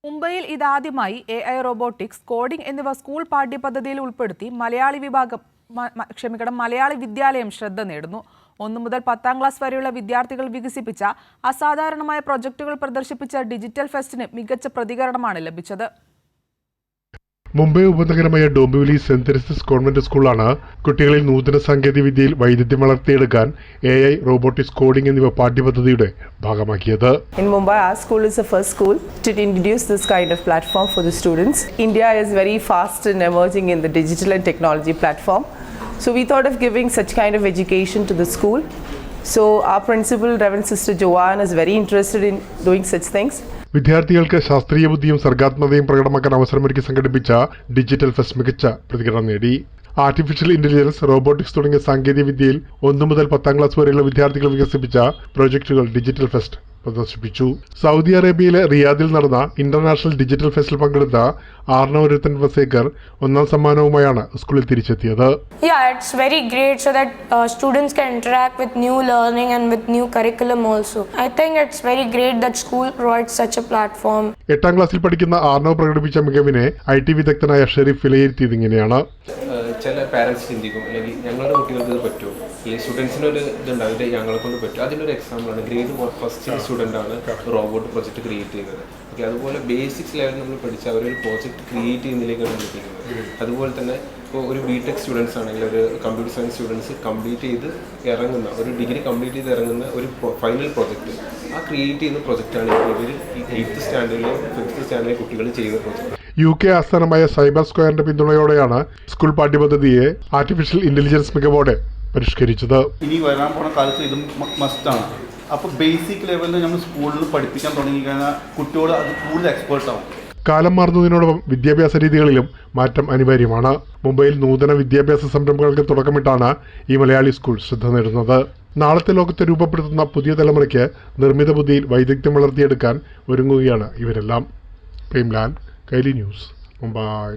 മുംബൈയിൽ ഇതാദ്യമായി AI robotics, coding എന്നിവ സ്കൂൾ പാഠ്യപദ്ധതിയിൽ ഉൾപ്പെടുത്തി മലയാളി വിദ്യാലയം ശ്രദ്ധ നേടുന്നു. 1 മുതൽ 10ാം ക്ലാസ് വരെയുള്ള വിദ്യാർത്ഥികൾ വികസിപ്പിച്ച അസാധാരണമായ പ്രൊജക്ടുകൾ പ്രദർശിപ്പിച്ച ഡിജിറ്റൽ ഫെസ്റ്റിന് മികച്ച പ്രതികരണമാണ് ലഭിച്ചത്. മുംബൈ ഉപനഗരമായ ഡോംബിവിലി സെന്റ് തെരേസസ് കോൺവെന്റ് സ്കൂളാണ് കുട്ടികളിൽ നൂതന സാങ്കേതിക വിദ്യയിൽ വൈദഗ്ധ്യം വളർത്തിയെടുക്കാൻ AI, റോബോട്ടിക്സ്, കോഡിംഗ് എന്നിവ പാഠ്യപദ്ധതിയുടെ ഭാഗമാക്കിയത്. In Mumbai, our school is the first school to introduce this kind of platform for the students. India is very fast and emerging in the digital and technology platform. So we thought of giving such kind of education to the school. So our principal, Reverend Sister Joanne, is very interested in doing such things. വിദ്യാർത്ഥികൾക്ക് ശാസ്ത്രീയ ബുദ്ധിയും സർഗാത്മകതയും പ്രകടമാക്കാൻ അവസരമൊരുക്കി സംഘടിപ്പിച്ച digital fest മികച്ച പ്രതികരണം നേടി. Artificial intelligence, robotics തുടങ്ങിയ സാങ്കേതിക വിദ്യയിൽ 1 മുതൽ 10ാം ക്ലാസ് വരെയുള്ള വിദ്യാർത്ഥികൾ വികസിപ്പിച്ച പ്രോജക്ടുകൾ ഡിജിറ്റൽ ഫെസ്റ്റ് പ്രദർശിപ്പിച്ചു. സൗദി അറേബ്യയിലെ റിയാദിൽ നടന്ന ഇന്റർനാഷണൽ ഡിജിറ്റൽ ഫെസ്റ്റിൽ പങ്കെടുത്ത ആർണവരത്തൻ വസേക്കർ 1ാം സമ്മാനവുമായാണ് സ്കൂളിൽ തിരിച്ചെത്തിയത്. It's very great so that students can interact with new learning and with new curriculum also. I think it's very great that school provides such a platform. 8ാം ക്ലാസ്സിൽ പഠിക്കുന്ന ആർണവ് പ്രകടിപ്പിച്ച മികവിനെ IT വിദഗ്ധനായ ഷെരീഫ് വിലയിരുത്തിയത് ഇങ്ങനെയാണ്. ചില പാരൻസ് ചിന്തിക്കും, അല്ലെങ്കിൽ ഞങ്ങളുടെ കുട്ടികൾക്ക് ഇത് പറ്റുമോ, അല്ലെങ്കിൽ സ്റ്റുഡൻസിനൊരു ഇതുണ്ടാവില്ല, ഞങ്ങളെ കൊണ്ട് പറ്റും. അതിനൊരു എക്സാമ്പിളാണ് ഗ്രേഡ് ഫസ്റ്റ് സ്റ്റുഡൻ്റാണ് റോബോട്ട് പ്രൊജക്റ്റ് ക്രിയേറ്റ് ചെയ്യുന്നത്. ഓക്കെ, അതുപോലെ ബേസിക്സ് ലെവലിൽ നമ്മൾ പഠിച്ച അവരൊരു പ്രോജക്റ്റ് ക്രിയേറ്റ് ചെയ്യുന്നതിലേക്കാണ് പഠിക്കുന്നത്. അതുപോലെ തന്നെ ഇപ്പോൾ ഒരു BTech സ്റ്റുഡൻസ് ആണെങ്കിൽ ഒരു കമ്പ്യൂട്ടർ സയൻസ് സ്റ്റുഡൻസ് കംപ്ലീറ്റ് ചെയ്ത് ഇറങ്ങുന്ന ഒരു ഡിഗ്രി കംപ്ലീറ്റ് ചെയ്ത് ഇറങ്ങുന്ന ഒരു ഫൈനൽ പ്രോജക്റ്റ്, ആ ക്രിയേറ്റ് ചെയ്യുന്ന പ്രൊജക്റ്റാണ് ഇവർ 8th സ്റ്റാൻഡേർഡിലെ 5th സ്റ്റാൻഡേർഡിലെ കുട്ടികൾ ചെയ്യുന്ന പ്രോജക്റ്റ്. UK ആസ്ഥാനമായ സൈബർ സ്ക്വയറിന്റെ പിന്തുണയോടെയാണ് സ്കൂൾ പാഠ്യപദ്ധതിയെ ആർട്ടിഫിഷ്യൽ ഇന്റലിജൻസ് മികവോടെ പരിഷ്കരിച്ചത്. ഇനി വരാൻ പോണ കാലത്ത് ഇതും മസ്റ്റാണ്. അപ്പോൾ ബേസിക് ലെവലിൽ നമ്മൾ സ്കൂളിൽ പഠിപ്പിക്കാൻ തുടങ്ങിക്കഴിഞ്ഞാൽ കുട്ടികൾ അത് കൂടുതൽ എക്സ്പേർട്ടാവും. കാലം മാറുന്നതിനോടൊപ്പം വിദ്യാഭ്യാസ രീതികളിലും മാറ്റം അനിവാര്യമാണ്. മുംബൈയിൽ നൂതന വിദ്യാഭ്യാസ സംരംഭങ്ങൾക്ക് തുടക്കമിട്ടാണ് ഈ മലയാളി സ്കൂൾ ശ്രദ്ധ നേടുന്നത്. നാളത്തെ ലോകത്തെ രൂപപ്പെടുത്തുന്ന പുതിയ തലമുറയ്ക്ക് നിർമ്മിത ബുദ്ധിയിൽ വൈദഗ്ധ്യം വളർത്തിയെടുക്കാൻ ഒരുങ്ങുകയാണ് ഇവരെല്ലാം. പ്രേംലാൽ, കൈലി ന്യൂസ്, മുംബൈ.